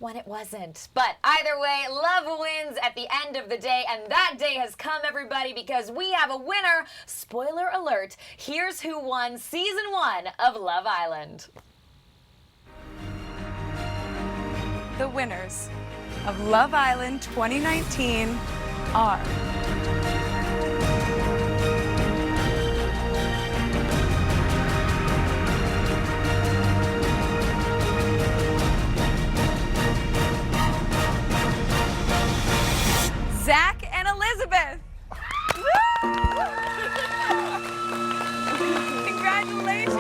when it wasn't. But either way, love wins at the end of the day, and that day has come, everybody, because we have a winner. Spoiler alert, here's who won Season 1 of Love Island. The winners of Love Island 2019 are... Zach and Elizabeth. Congratulations.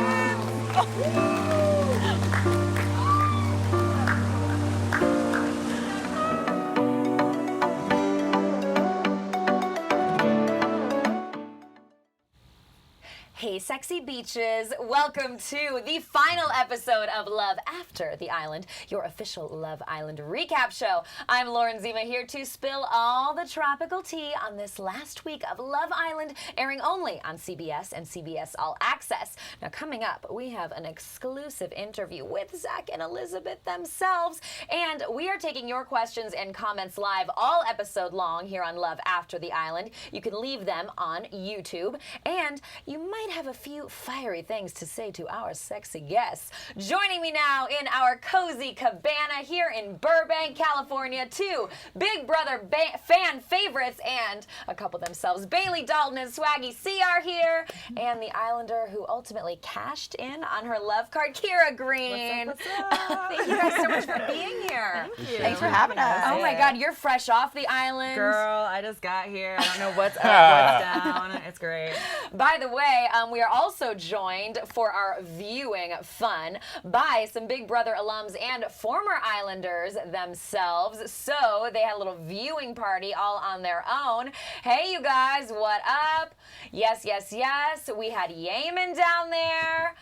Hey, sexy beaches. Welcome to the final episode of Love After the Island, your official Love Island recap show. I'm Lauren Zima here to spill all the tropical tea on this last week of Love Island, airing only on CBS and CBS All Access. Now, coming up, we have an exclusive interview with Zach and Elizabeth themselves, and we are taking your questions and comments live all episode long here on Love After the Island. You can leave them on YouTube, and you might have a few fiery things to say to our sexy guests. Joining me now in our cozy cabana here in Burbank, California, two Big Brother fan favorites and a couple themselves. Bayleigh, Dalton, and Swaggy C are here, and the Islander who ultimately cashed in on her love card, Kira Green. What's up? Thank you guys so much for being here. Thank you. Thanks for having us. Oh my God, you're fresh off the island. Girl, I just got here. I don't know what's up, what's down. It's great. By the way, we are also joined for our viewing fun by some Big Brother alums and former Islanders themselves. So they had a little viewing party all on their own. Hey, you guys, what up? Yes, yes, yes. We had Yemen down there.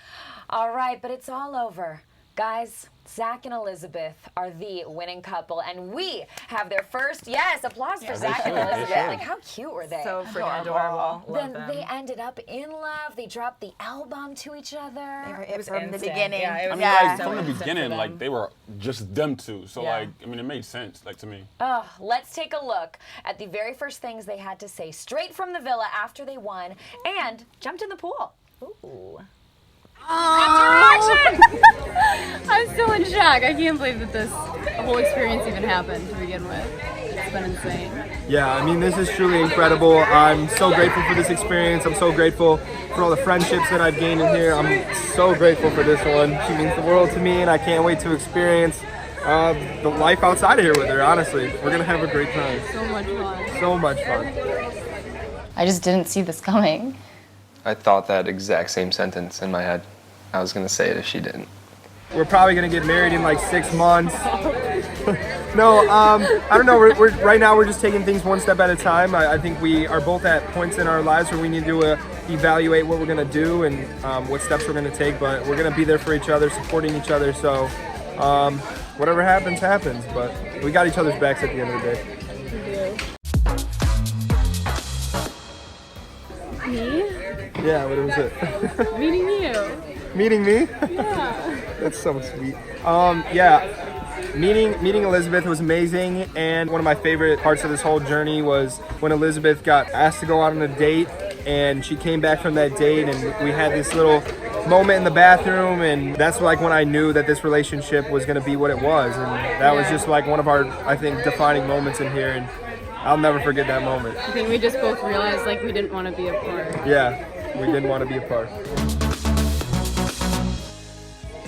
All right, but it's all over. Guys, Zach and Elizabeth are the winning couple, and we have their first, applause for Zach and Elizabeth. Like, how cute were they? So freaking adorable. Then Love them. they ended up in love. They dropped the album to each other. They were It was from the instant. beginning. Yeah, it was Like, so from the instant beginning, for like, them. they were just them two. So, Yeah. it made sense, to me. Let's take a look at the very first things they had to say straight from the villa after they won and jumped in the pool. Ooh. I'm still in shock. I can't believe that this whole experience even happened to begin with. It's been insane. Yeah, I mean, this is truly incredible. I'm so grateful for this experience. I'm so grateful for all the friendships that I've gained in here. I'm so grateful for this one. She means the world to me, and I can't wait to experience the life outside of here with her, honestly. We're going to have a great time. So much fun. So much fun. I just didn't see this coming. I thought that exact same sentence in my head. I was gonna say it if she didn't. We're probably going to get married in like 6 months. No, I don't know. Right now we're just taking things one step at a time. I think we are both at points in our lives where we need to evaluate what we're going to do and what steps we're going to take. But we're going to be there for each other, supporting each other. So whatever happens, happens. But we got each other's backs at the end of the day. Me? Yeah, what was it? Meeting you. Meeting me? Yeah. That's so sweet. Meeting Elizabeth was amazing, and one of my favorite parts of this whole journey was when Elizabeth got asked to go out on a date, and she came back from that date, and we had this little moment in the bathroom, and that's like when I knew that this relationship was going to be what it was, and that was just like one of our, I think, defining moments in here, and I'll never forget that moment. I think we just both realized like we didn't want to be apart. Yeah, we didn't want to be apart.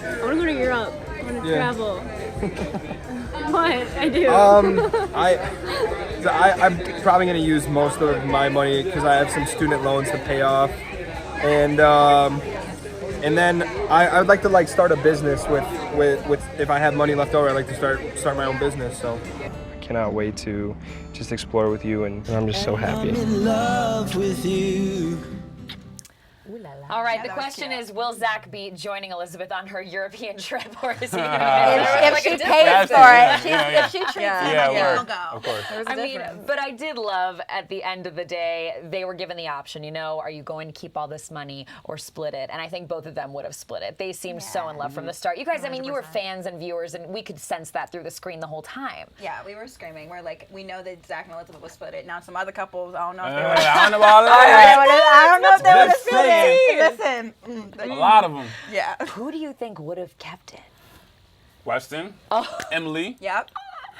I want to go to Europe. I want to Yeah. travel. What? I do. I'm probably going to use most of my money because I have some student loans to pay off, and then I would like to start a business with if I have money left over. I'd like to start my own business. So I cannot wait to just explore with you, and I'm just so happy. I'm in love with you. All right, the question is, will Zach be joining Elizabeth on her European trip, or is he going to If she pays for it, if she treats him, Yeah, he'll word. go. Of course. I mean, but I did love at the end of the day, they were given the option, are you going to keep all this money or split it? And I think both of them would have split it. They seemed so in love from the start. You guys, I mean, you were fans and viewers, and we could sense that through the screen the whole time. Yeah, we were screaming. We're like, we know that Zach and Elizabeth would split it. Now some other couples, I don't know if they would. I don't know about that. I don't know if they would have Just split saying. it. Listen. A lot of them. Yeah. Who do you think would have kept it? Weston, Emily, Yep.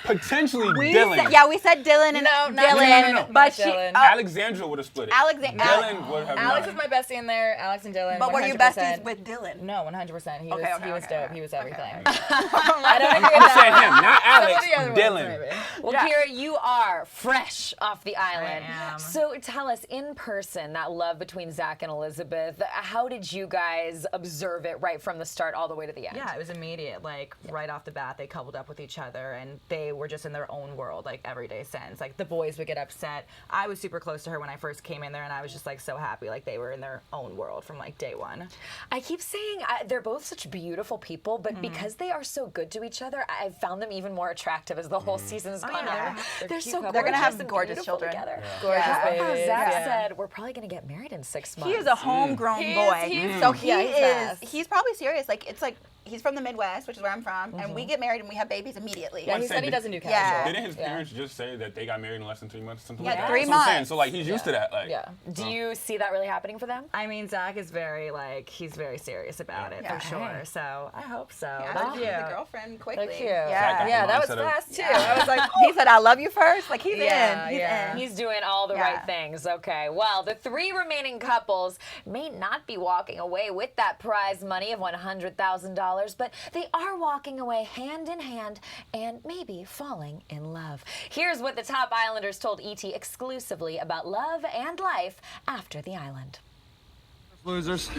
potentially We Dylan. we said Dylan and No, not Dylan, no. but Not Dylan. Alexandra would have split it. Dylan would have Alex not. is my bestie in there. Alex and Dylan. But were you 100%. besties with Dylan? No, 100%. He was okay, dope. okay. He was everything. Okay. I don't agree I'm with saying that. him, not Some of Alex. the other ones, Dylan. maybe. Well, Kira, you are fresh off the island. I am. So tell us, in person, that love between Zach and Elizabeth, how did you guys observe it right from the start all the way to the end? Yeah, it was immediate. Like right off the bat, they coupled up with each other, and they were just in their own world, like every day since. Like the boys would get upset. I was super close to her when I first came in there, and I was just like so happy, like they were in their own world from like day one. I keep saying they're both such beautiful people, but because they are so good to each other, I've found them even more attractive as the whole season's gone on. They're so couple. They're gonna have gorgeous and gorgeous beautiful children. together. Gorgeous How babies. Zach Yeah. said, we're probably going to get married in 6 months. He is a homegrown boy. So he Yeah, he's fast. he's probably serious. Like it's like he's from the Midwest, which is where I'm from, and we get married and we have babies immediately. Yeah, he said he doesn't do casual. Yeah. Didn't his parents just say that they got married in less than 3 months? Something Yeah, like that? 3 That's what I'm saying. months. So like he's used to that. Like, Yeah. Do you see that really happening for them? I mean, Zach is very he's very serious about it Yeah. for sure. So I hope so. Yeah, That's the cute. girlfriend quickly. That's cute. Yeah. Yeah, that was Mindset of- fast too. I was like, he said, "I love you first." Like he's Yeah, in. He's yeah. in. He's doing all the Yeah. right things. Okay. Well, the 3 remaining couples may not be walking away with that prize money of $100,000, but they are walking away hand in hand and maybe falling in love. Here's what the top Islanders told ET exclusively about love and life after the island. Losers.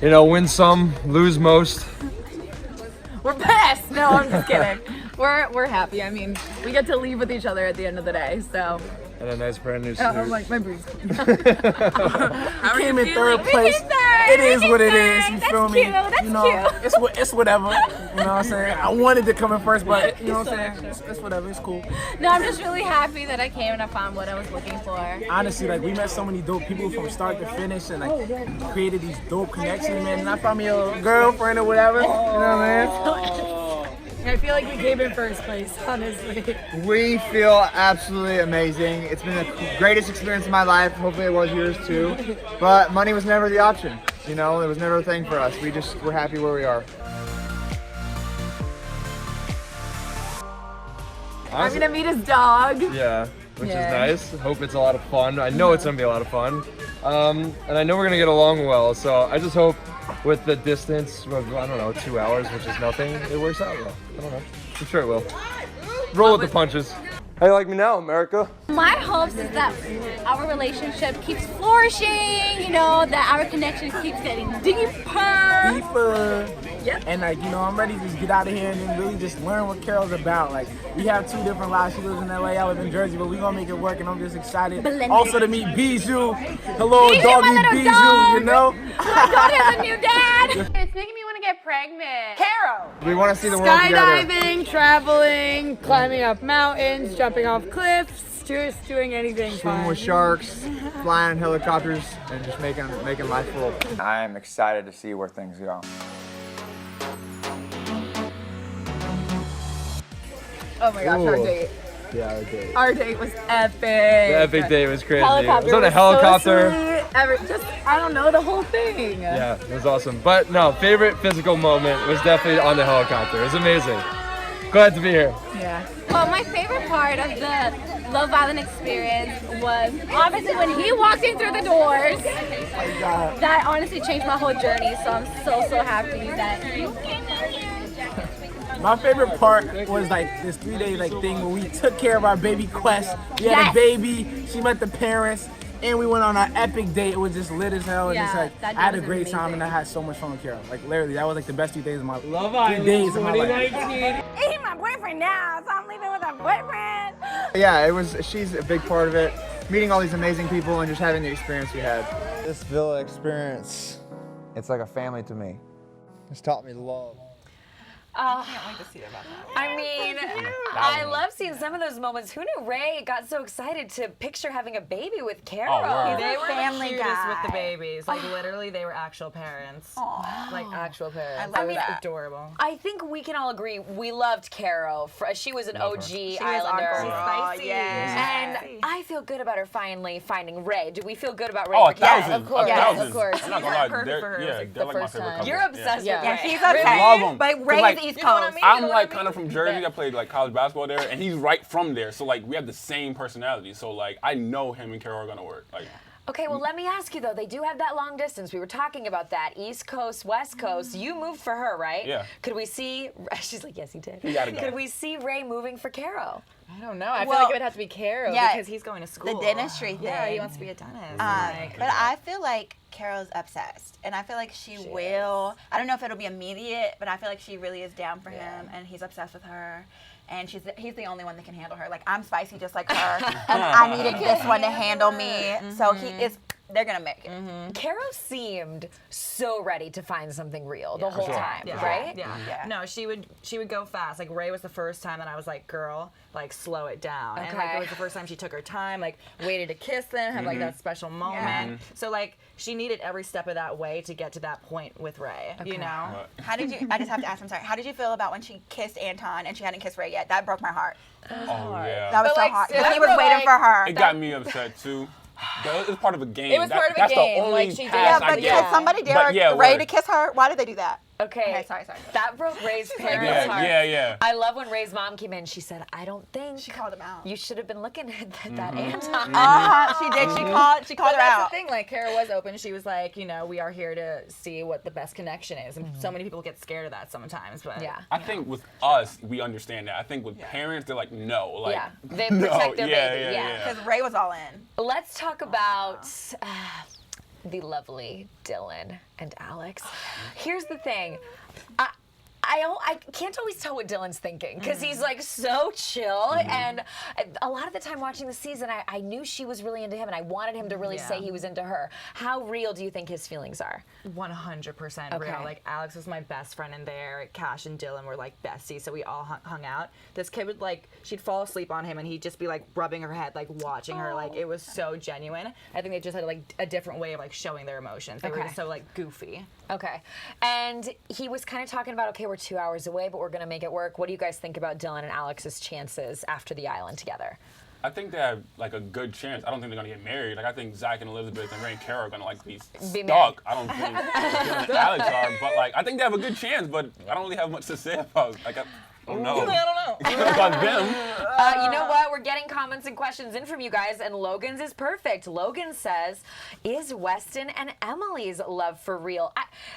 Win some, lose most. We're pissed. No, I'm just kidding. We're happy. I mean, we get to leave with each other at the end of the day, so. And a nice brand new suit. I'm like, my boobs. I came in third place. It is what it is. You feel me? It's whatever. You know what I'm saying? I wanted to come in first, but you know what I'm saying? It's whatever. It's cool. No, I'm just really happy that I came and I found what I was looking for. Honestly, like we met so many dope people from start to finish, and like created these dope connections, man. And I found me a girlfriend or whatever. You know what I mean? I feel like we came in first place, honestly. We feel absolutely amazing. It's been the greatest experience of my life. Hopefully it was yours too. But money was never the option. It was never a thing for us. We're happy where we are. I'm gonna meet his dog. Yeah, which is nice. Hope it's a lot of fun. I know it's gonna be a lot of fun. And I know we're gonna get along well, so I just hope with the distance of, 2 hours, which is nothing, it works out well. I don't know. I'm sure it will. Roll with the punches. How you like me now, America? My hopes is that our relationship keeps flourishing, that our connection keeps getting deeper. Yep. And I'm ready to just get out of here and then really just learn what Carol's about. Like we have 2 different lives. She lives in LA, I live in Jersey, but we're gonna make it work, and I'm just excited. Also to meet Bijou. Hello, Bijou, doggy my little Bijou, dog. My God has a new dad. It's making me want to get pregnant. Carol. We want to see the world together. Skydiving, traveling, climbing up mountains, jumping off cliffs, just doing anything Swimming with sharks, flying in helicopters, and just making life full. I am excited to see where things go. Oh my gosh, our date. Yeah, our date. Our date was epic. The epic day was crazy. Helicopter I was on a was helicopter. So sweet. I don't know, the whole thing. Yeah, it was awesome. But no, favorite physical moment was definitely on the helicopter. It was amazing. Glad to be here. Yeah. Well, my favorite part of the Love Island experience was obviously when he walked in through the doors. That honestly changed my whole journey, so I'm so happy that you came out here. My favorite part was like this 3-day thing where we took care of our baby Quest. We had Yes. a baby, she met the parents, and we went on our epic date. It was just lit as hell, and Yeah, just that I had a was great time, amazing. and I had so much fun with Carol. Like literally, that was like the best 3 days of my Love 3 days of my life. He's my boyfriend now, so I'm leaving with a boyfriend. Yeah, she's a big part of it. Meeting all these amazing people and just having the experience we had. This villa experience, it's like a family to me. It's taught me love. I can't wait to see about that. I mean, I love seeing some of those moments. Who knew Ray got so excited to picture having a baby with Carol? They were family the cutest guy. with the babies. Like literally, they were actual parents. Like actual parents. I love It was that. adorable. I think we can all agree we loved Carol. She was an OG She was Islander. our girl. Spicy. Yeah. And I feel good about her finally finding Ray. Do we feel good about Ray? Oh, for Carol? 1,000. of course. Yes, of course. I'm not gonna lie. They're like my first favorite time. couple. You're obsessed Yeah. with Yeah, Ray. she's okay. Love 'em. But 'Cause, Ray's like, East you know what I Coast. mean? I'm You know like what I kind of from Jersey. I played like college basketball there, and he's right from there. So like we have the same personality. So like I know him and Carol are gonna work. Like Okay, well, let me ask you, though. They do have that long distance. We were talking about that. East Coast, West Coast. You moved for her, right? Yeah. Could we see... She's like, yes, he did. He gotta go. Could we see Ray moving for Carol? I don't know. I feel Well, like it would have to be Carol yeah, because he's going to school. The dentistry thing. Yeah, he wants to be a dentist. But I feel like Carol's obsessed, and I feel like she will. I don't know if it'll be immediate, but I feel like she really is down for him, and he's obsessed with her. And he's the only one that can handle her. Like, I'm spicy just like her, and I needed this one to handle me. So they're gonna make it. Carol seemed so ready to find something real the whole time, Yeah. right? Yeah. No, she would go fast. Like Ray was the first time that I was like, girl, like slow it down. And like Okay. it was the first time she took her time, like waited to kiss them, have like that special moment. So like she needed every step of that way to get to that point with Ray. You know? How did you? I just have to ask. I'm sorry. How did you feel about when she kissed Anton and she hadn't kissed Ray yet? That broke my heart. oh yeah. That was so like, hard. still, But he was waiting for her. It got me upset too. But it's part of a game. It was part of a that's game, the only like, she did- Yeah, pass I but get. could somebody dare But yeah, Ray word. to kiss her? Why did they do that? Okay. Sorry. That broke Ray's parents' Yeah, heart. yeah. I love when Ray's mom came in. She said, "I don't think She called him out. you should have been looking at that Mm-hmm. Anton." She did. She But called her that's out. the thing, like Kara was open. She was like, you know, we are here to see what the best connection is. And so many people get scared of that sometimes. But Yeah. I think with us, we understand that. I think with parents, they're like, no. Like, Yeah. They no. protect their baby. Yeah. Yeah. Because Ray was all in. Let's talk about the lovely Dylan and Alex. Here's the thing. I can't always tell what Dylan's thinking because he's like so chill, and a lot of the time watching the season, I knew she was really into him, and I wanted him to really say he was into her. How real do you think his feelings are? 100% real. Okay. Like Alex was my best friend in there. Cash and Dylan were like besties, so we all hung out. This kid would like, she'd fall asleep on him, and he'd just be like rubbing her head, like watching her. Like it was so genuine. I think they just had like a different way of like showing their emotions. They were just so like goofy. Okay. And he was kind of talking about, okay, we're 2 hours away, but we're going to make it work. What do you guys think about Dylan and Alex's chances after the island together? I think they have like a good chance. I don't think they're gonna get married. Like I think Zach and Elizabeth and Ray and Kara are gonna like be married. stuck. I don't think Dylan and Alex are, but like I think they have a good chance. But I don't really have much to say about. Like I don't know. I don't know. About them. You know what? We're getting comments and questions in from you guys, and Logan's is perfect. Logan says, is Weston and Emily's love for real?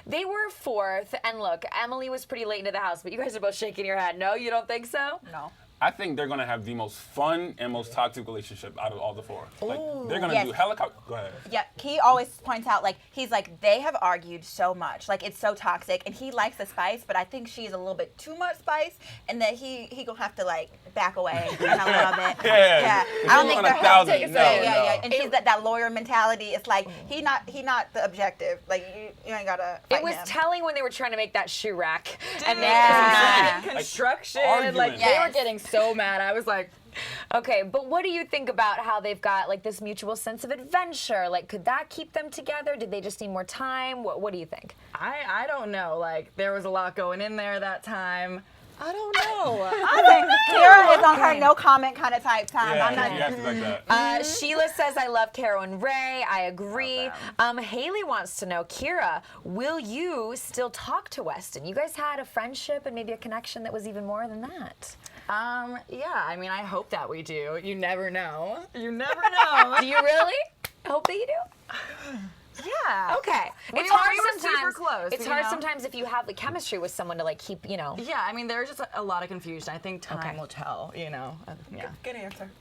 They were fourth, and look, Emily was pretty late into the house, but you guys are both shaking your head. No, you don't think so? No. I think they're gonna have the most fun and most toxic relationship out of all the four. Like they're gonna Yes. do helicopter. Go ahead. Yeah, he always points out, like, he's like, they have argued so much. Like, it's so toxic. And he likes the spice, but I think she's a little bit too much spice. And that he gonna have to, like, back away in a little bit. Yeah. I don't think On they're 1,000. No, yeah. no. And she's that lawyer mentality. It's like, he not the objective. Like, you ain't gotta fight It was him. telling when they were trying to make that shoe rack. And Yeah. Construction. arguing. Like they Yes. were getting so mad. I was like, Okay, but what do you think about how they've got like this mutual sense of adventure? Like, could that keep them together? Did they just need more time? What do you think? I don't know. Like there was a lot going in there that time. I don't know. I think Kara is on her no comment kind of type time. Yeah, I'm not. you have to like that. Sheila says, I love Caro and Ray. I agree. Haley wants to know, Kira, will you still talk to Weston? You guys had a friendship and maybe a connection that was even more than that. Yeah, I mean, I hope that we do. You never know. You never know. Do you really? Hope that you do? Yeah. Okay. We It's were hard super sometimes. close, It's you hard know? sometimes if you have the chemistry with someone to like keep, you know. Yeah, I mean, there's just a lot of confusion. I think time will tell, you know. Yeah. Good answer.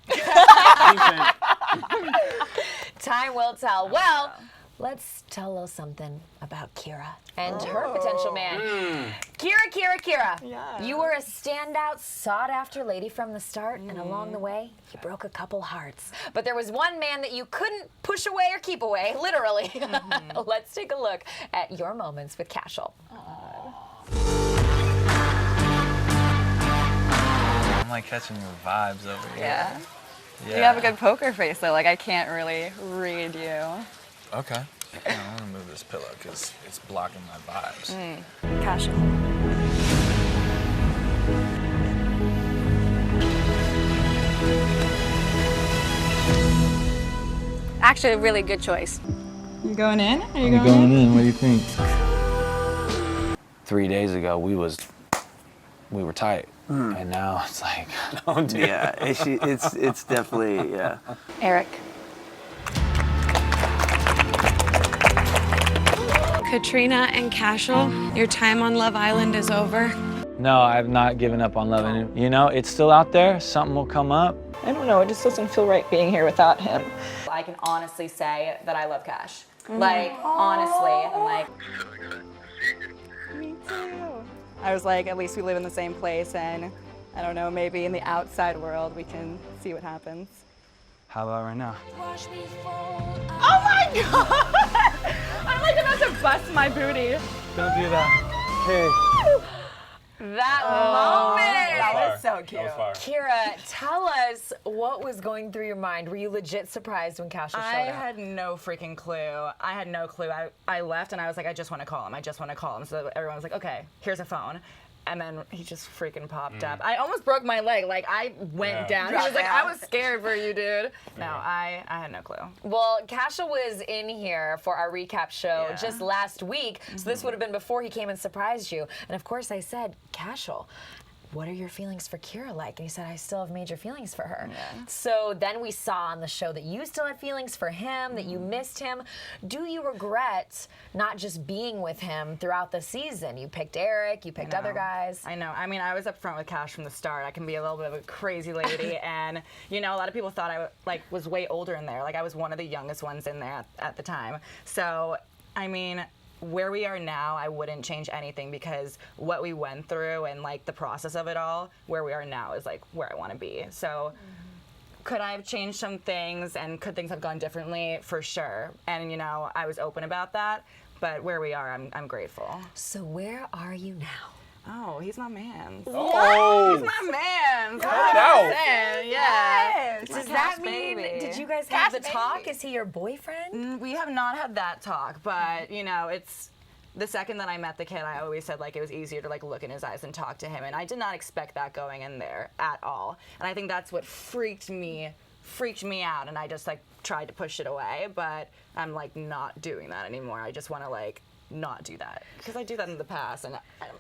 Time will tell. Well, let's tell a little something about Kira and her potential man. Kira. Yeah. You were a standout, sought-after lady from the start, and along the way, you broke a couple hearts. But there was one man that you couldn't push away or keep away, literally. Let's take a look at your moments with Cashel. I'm like catching your vibes over here. Yeah. Yeah. You have a good poker face though, like I can't really read you. Okay. I'm gonna move this pillow because it's blocking my vibes. Casual. Actually, a really good choice. You going in? Are you I'm going in. What do you think? 3 days ago, we were tight, and now it's like, oh, dude. Yeah, it's definitely, yeah. Eric. Katrina and Cashel, your time on Love Island is over. No, I've not given up on loving him. You know, it's still out there. Something will come up. I don't know, it just doesn't feel right being here without him. I can honestly say that I love Cash. Like, honestly, I'm like... Me too. I was like, at least we live in the same place, and I don't know, maybe in the outside world we can see what happens. How about right now? Oh my god! I'm like about to bust my booty. Don't do that. Hey. That moment! That was so cute. That was fire. Kira, tell us what was going through your mind. Were you legit surprised when Cashel showed I up? had no freaking clue. I had no clue. I left and I was like, I just want to call him. I just want to call him. So everyone was like, okay, here's a phone. And then he just freaking popped up. I almost broke my leg. Like, I went down. He was like, I was scared for you, dude. No, I had no clue. Well, Cashel was in here for our recap show just last week, so this would have been before he came and surprised you. And of course I said, Cashel, what are your feelings for Kira like? And he said, I still have major feelings for her. Yeah. So then we saw on the show that you still had feelings for him, that you missed him. Do you regret not just being with him throughout the season? You picked Eric, you picked other guys. I know. I mean, I was up front with Cash from the start. I can be a little bit of a crazy lady, and you know, a lot of people thought I was way older in there. Like I was one of the youngest ones in there at the time. So, I mean, where we are now, I wouldn't change anything because what we went through and like the process of it all, where we are now is like where I want to be. So could I have changed some things and could things have gone differently? For sure. And you know, I was open about that, but where we are, I'm grateful. So where are you now? Oh, he's my man. Oh. He's my man. Cut it out. Yeah. Does that mean, did you guys have the talk? Is he your boyfriend? We have not had that talk, but you know, it's the second that I met the kid, I always said like it was easier to like look in his eyes and talk to him, and I did not expect that going in there at all. And I think that's what freaked me out, and I just like tried to push it away, but I'm like not doing that anymore. I just want to like not do that because I do that in the past, and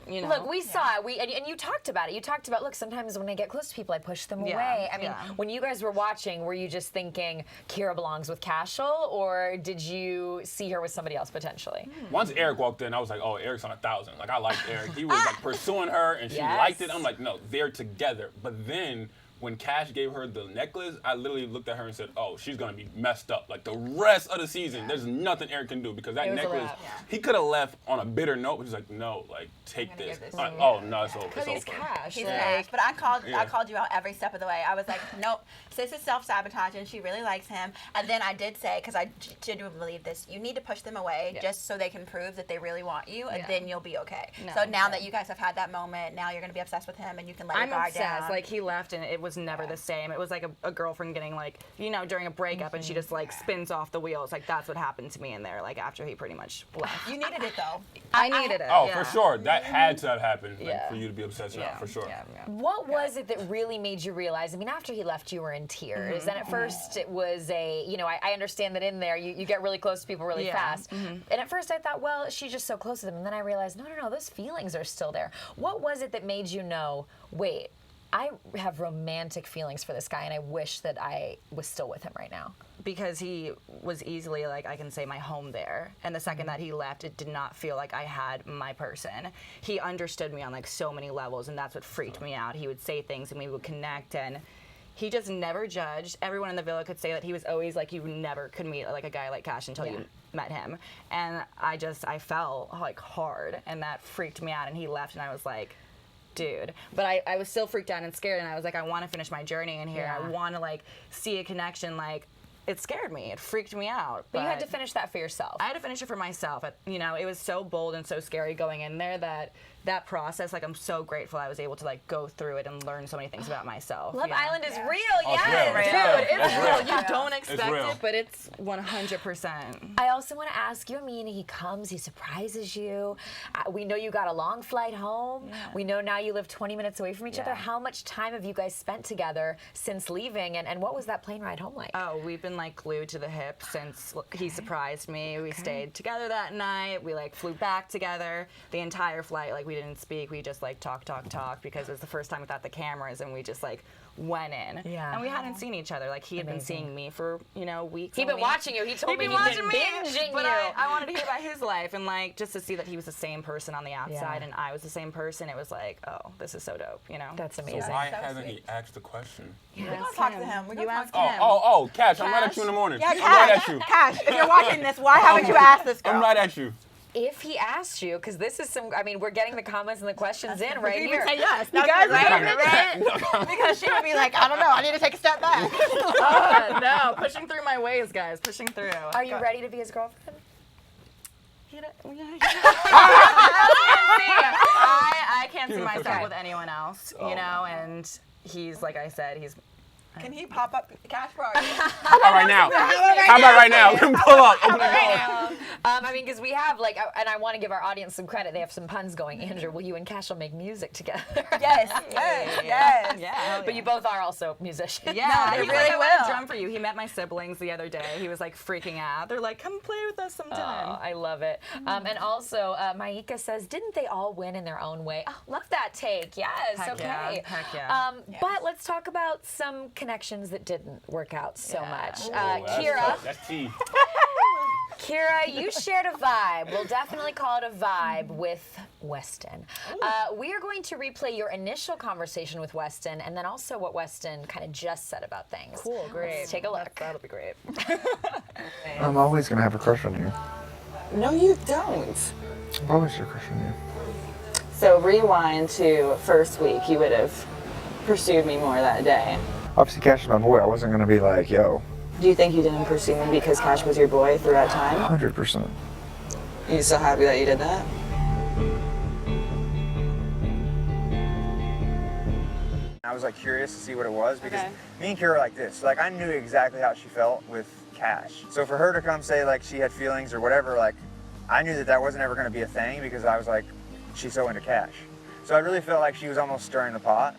you know. Look, we saw it. And you talked about it. You talked about, look, sometimes when I get close to people, I push them away. I mean, when you guys were watching, were you just thinking Kira belongs with Cashel, or did you see her with somebody else potentially? Once Eric walked in, I was like, oh, Eric's on 1,000. Like I liked Eric. He was like pursuing her, and she liked it. I'm like, no, they're together. But then when Cash gave her the necklace, I literally looked at her and said, oh, she's going to be messed up. Like the rest of the season, there's nothing Eric can do because that necklace, he could have left on a bitter note, but he's like, no, like, take this. Oh, no, it's over. Because he's Cash. He's Cash. But I called you out every step of the way. I was like, nope, sis is self-sabotaging. She really likes him. And then I did say, because I genuinely believe this, you need to push them away just so they can prove that they really want you, and then you'll be okay. So now that you guys have had that moment, now you're going to be obsessed with him, and you can let your guard down. Like, he left, and it was never the same. It was like a girlfriend getting like, you know, during a breakup and she just like spins off the wheels. Like that's what happened to me in there, like after he pretty much left. You needed it though. I needed it. Oh, for sure. That had to have happened like, for you to be obsessed with for sure. What was it that really made you realize, I mean, after he left, you were in tears, and at first it was you know, I understand that in there you get really close to people really fast. And at first I thought, well, she's just so close to them, and then I realized, no, those feelings are still there. What was it that made you know, wait, I have romantic feelings for this guy, and I wish that I was still with him right now? Because he was easily, like, I can say my home there. And the second that he left, it did not feel like I had my person. He understood me on, like, so many levels, and that's what freaked me out. He would say things, and we would connect, and he just never judged. Everyone in the villa could say that he was always like, you never could meet like a guy like Cash until you met him. And I fell like hard, and that freaked me out, and he left, and I was like, dude. But I was still freaked out and scared, and I was like, I want to finish my journey in here. I want to like see a connection. Like, it scared me. It freaked me out. But you had to finish that for yourself. I had to finish it for myself. You know, it was so bold and so scary going in there that process, like, I'm so grateful I was able to like go through it and learn so many things about myself. Love Island is real, Dude, it's real. You don't It's expect real. it, but it's 100%. I also want to ask you, I mean, he comes, he surprises you. We know you got a long flight home. We know now you live 20 minutes away from each other. How much time have you guys spent together since leaving, and what was that plane ride home like? Oh, we've been like glued to the hip since he surprised me. We stayed together that night. We like flew back together the entire flight. Like, we didn't speak. We just like talk because it was the first time without the cameras, and we just like went in. Yeah. And we hadn't seen each other. Like, he had been seeing me for, you know, weeks. He'd and been weeks. watching you. He told me He'd he'd been been watching binging me. But you. I wanted to hear about his life, and like just to see that he was the same person on the outside and I was the same person. It was like, oh, this is so dope, you know? That's So amazing. why hasn't he asked the question? We're gonna talk to him. We're gonna talk to him. Oh, Cash, I'm right at you in the morning. Yeah, I'm right at you. Cash, if you're watching this, why haven't you asked this girl? I'm right at you. If he asked you, because this is some, I mean, we're getting the comments and the questions in right here. Say yes. You guys right? Because she would be like, I don't know, I need to take a step back. No, pushing through my ways, guys. Pushing through. Are you ready to be his girlfriend? I can't see myself with anyone else, you know, and he's, like I said, he's... Can he pop up Cash for How about right now? How about right now? Pull up. Open the door. I mean, because we have, like, and I want to give our audience some credit. They have some puns going. Andrew, will you and Cash will make music together? Yes. Yeah. But you both are also musicians. Yeah, No, he they really really will. will. Drum for you. He met my siblings the other day. He was like freaking out. They're like, "Come play with us sometime." Oh, I love it. And also, Maika says, didn't they all win in their own way? Oh, love that take. Yes, Heck okay. yeah. Heck yeah. But let's talk about some connections that didn't work out so much. Oh, Kira. That's tea. Kira, you shared a vibe. We'll definitely call it a vibe with Weston. We are going to replay your initial conversation with Weston, and then also what Weston kind of just said about things. Cool, great. Let's take a look. That'll be great. I'm always gonna have a crush on you. No, you don't. I'm always a crush on you. So rewind to first week. You would have pursued me more that day. Obviously, Cash is my boy. I wasn't gonna be like, yo. Do you think you didn't pursue me because Cash was your boy through that time? 100%. Are you so happy that you did that? I was like curious to see what it was because me and Kira are like this. Like, I knew exactly how she felt with Cash. So for her to come say like she had feelings or whatever, like, I knew that that wasn't ever going to be a thing because I was like, she's so into Cash. So I really felt like she was almost stirring the pot.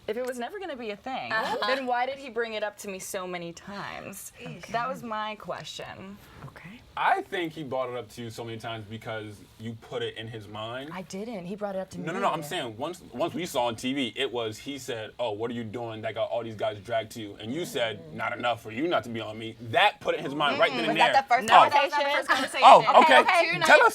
If it was never going to be a thing, then why did he bring it up to me so many times? That was my question. Okay. I think he brought it up to you so many times because you put it in his mind. I didn't. He brought it up to me. No. I'm saying once we saw on TV, it was he said, "Oh, what are you doing? That got all these guys dragged to you," and you said, "Not enough for you not to be on me." That put it in his mind right then and there. Was that the first No, conversation? that was not the first conversation. Oh, okay.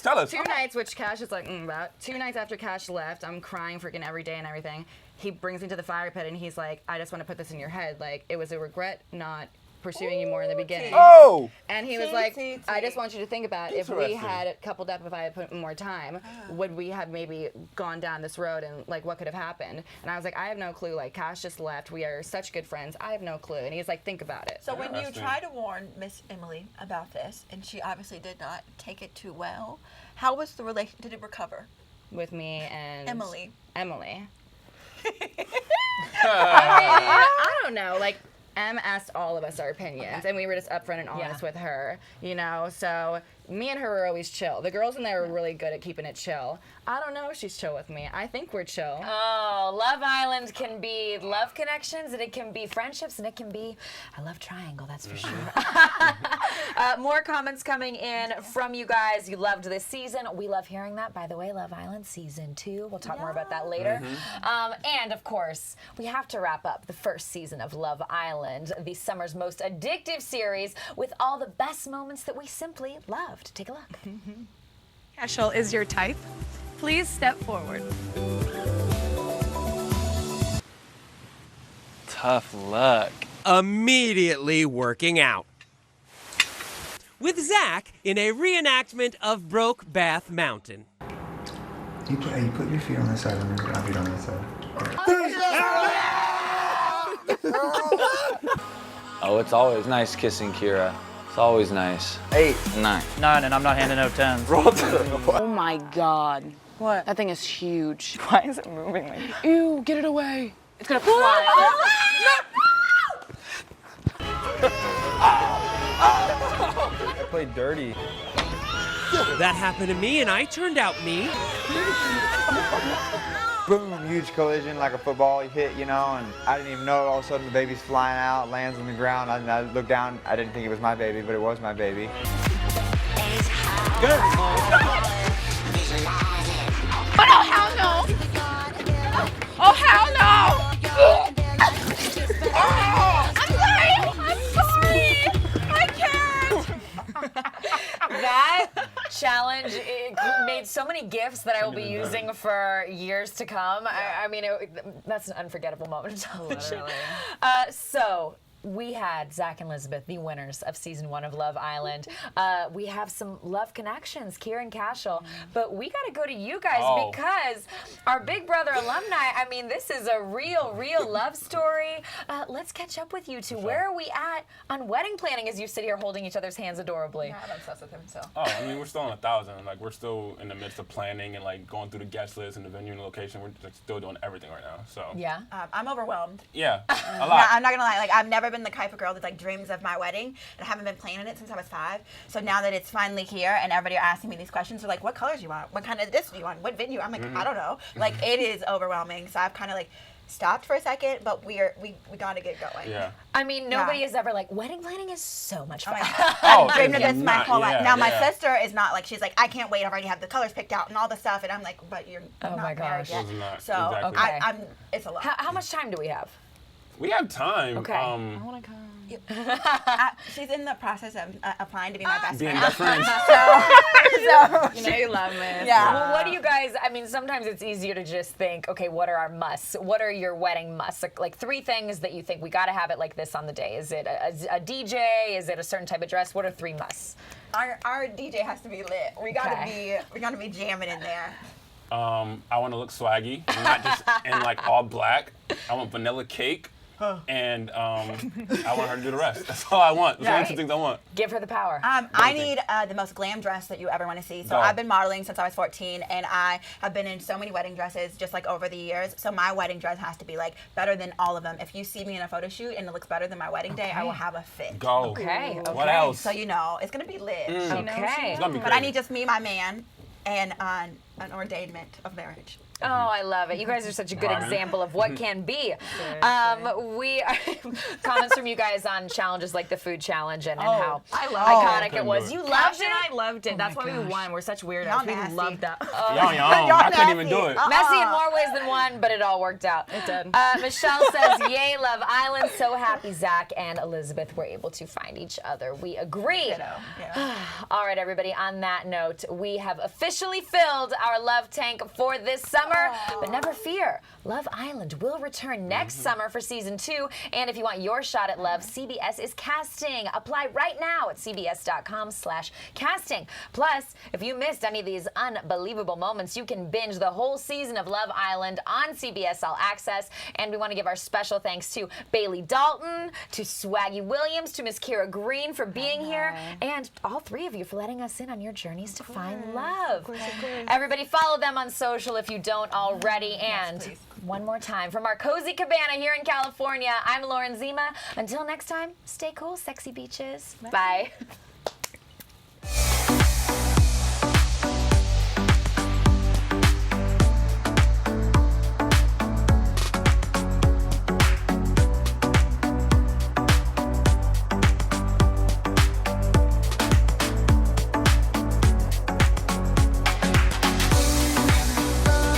Tell us. 2 nights, which Cash is like, about 2 nights after Cash left, I'm crying freaking every day and everything. He brings me to the fire pit and he's like, I just want to put this in your head. Like, it was a regret not pursuing you more in the beginning. Oh! And he was like, I just want you to think about if we Interesting. had coupled up, if I had put more time, would we have maybe gone down this road and like what could have happened? And I was like, I have no clue. Like, Cash just left. We are such good friends. I have no clue. And he's like, think about it. So when you tried to warn Miss Emily about this, and she obviously did not take it too well, how was the relation? Did it recover? With me and Emily. I don't know. Like, Em asked all of us our opinions, and we were just upfront and honest with her, you know? So me and her were always chill. The girls in there were really good at keeping it chill. I don't know if she's chill with me. I think we're chill. Oh, Love Island can be love connections, and it can be friendships, and it can be a love triangle, that's for sure. More comments coming in from you guys. You loved this season. We love hearing that. By the way, Love Island Season 2. We'll talk more about that later. And, of course, we have to wrap up the first season of Love Island, the summer's most addictive series, with all the best moments that we simply loved. Take a look. Cashel is your type. Please step forward. Tough luck. Immediately working out. With Zach in a reenactment of Brokeback Mountain. You put your feet on this side and your feet on this side. Oh, it's always nice kissing Kira. It's always nice. 8. 9. 9, and I'm not handing no 10s. Oh my God. What? That thing is huge. Why is it moving like that? Ew, get it away. It's gonna fly. I played dirty. That happened to me and I turned out me. Boom, huge collision like a football hit, you know, and I didn't even know it. All of a sudden the baby's flying out, lands on the ground. I looked down, I didn't think it was my baby, but it was my baby. Good. Oh no, hell no! Oh hell no! Oh, I'm sorry! I can't! That challenge made so many gifts that I will be using for years to come. Yeah. I mean, that's an unforgettable moment of television. So we had Zach and Elizabeth, the winners of season 1 of Love Island. We have some love connections, Kira and Cashel, but we got to go to you guys because our Big Brother alumni, I mean, this is a real love story. Let's catch up with you two. Where are we at on wedding planning as you sit here holding each other's hands adorably? Yeah, I'm obsessed with him, so. Oh, I mean, we're still on 1,000. Like, we're still in the midst of planning and, like, going through the guest list and the venue and the location. We're just still doing everything right now, so. Yeah? I'm overwhelmed. Yeah, a lot. Yeah, I'm not gonna lie, like, I've never been the type of girl that like dreams of my wedding, and I haven't been planning it since I was 5. So now that it's finally here and everybody are asking me these questions, they're like, what colors you want? What kind of this do you want? What venue? I'm like, I don't know. Like, it is overwhelming. So I've kind of like stopped for a second, but we gotta get going. Yeah. I mean, nobody is ever like, wedding planning is so much fun. I've dreamed of this my whole life. Yeah, now my sister is not like, she's like, I can't wait. I've already have the colors picked out and all the stuff, and I'm like, but you're not married yet. So exactly. I'm it's a lot. How much time do we have? We have time. Okay. I want to come. She's in the process of applying to be my best friend. Being best friends. So You know you love me. Yeah. Well, what do you guys, I mean, sometimes it's easier to just think, okay, what are our musts? What are your wedding musts? Like 3 things that you think we got to have it like this on the day. Is it a DJ? Is it a certain type of dress? What are 3 musts? Our DJ has to be lit. We gotta be jamming in there. I want to look swaggy, not just in like all black. I want vanilla cake. And I want her to do the rest. That's all I want. Those are the 2 things I want. Give her the power. I need the most glam dress that you ever want to see. So I've been modeling since I was 14, and I have been in so many wedding dresses just like over the years. So my wedding dress has to be like better than all of them. If you see me in a photo shoot and it looks better than my wedding day, I will have a fit. Go. Okay. What else? So you know, it's gonna be lit. Okay. It's gonna be But I crazy. need just me, my man, and an ordainment of marriage. Oh, I love it. You guys are such a good example of what can be. We are comments from you guys on challenges like the food challenge and how iconic it was. You loved it? I loved it. That's why we won. We're such weirdos. We loved that. I couldn't even do it. Messy in more ways than one, but it all worked out. It did. Michelle says, yay, Love Island. So happy Zach and Elizabeth were able to find each other. We agree. All right, everybody, on that note, we have officially filled our love tank for this summer. But never fear, Love Island will return next summer for season 2. And if you want your shot at love, CBS is casting. Apply right now at cbs.com/casting. Plus, if you missed any of these unbelievable moments, you can binge the whole season of Love Island on CBS All Access. And we want to give our special thanks to Bayleigh Dalton, to Swaggy Williams, to Miss Kira Green for being here, and all 3 of you for letting us in on your journeys to find love. Everybody follow them on social if you don't already. And one more time, from our cozy cabana here in California, I'm Lauren Zima. Until next time, stay cool, sexy beaches. Bye.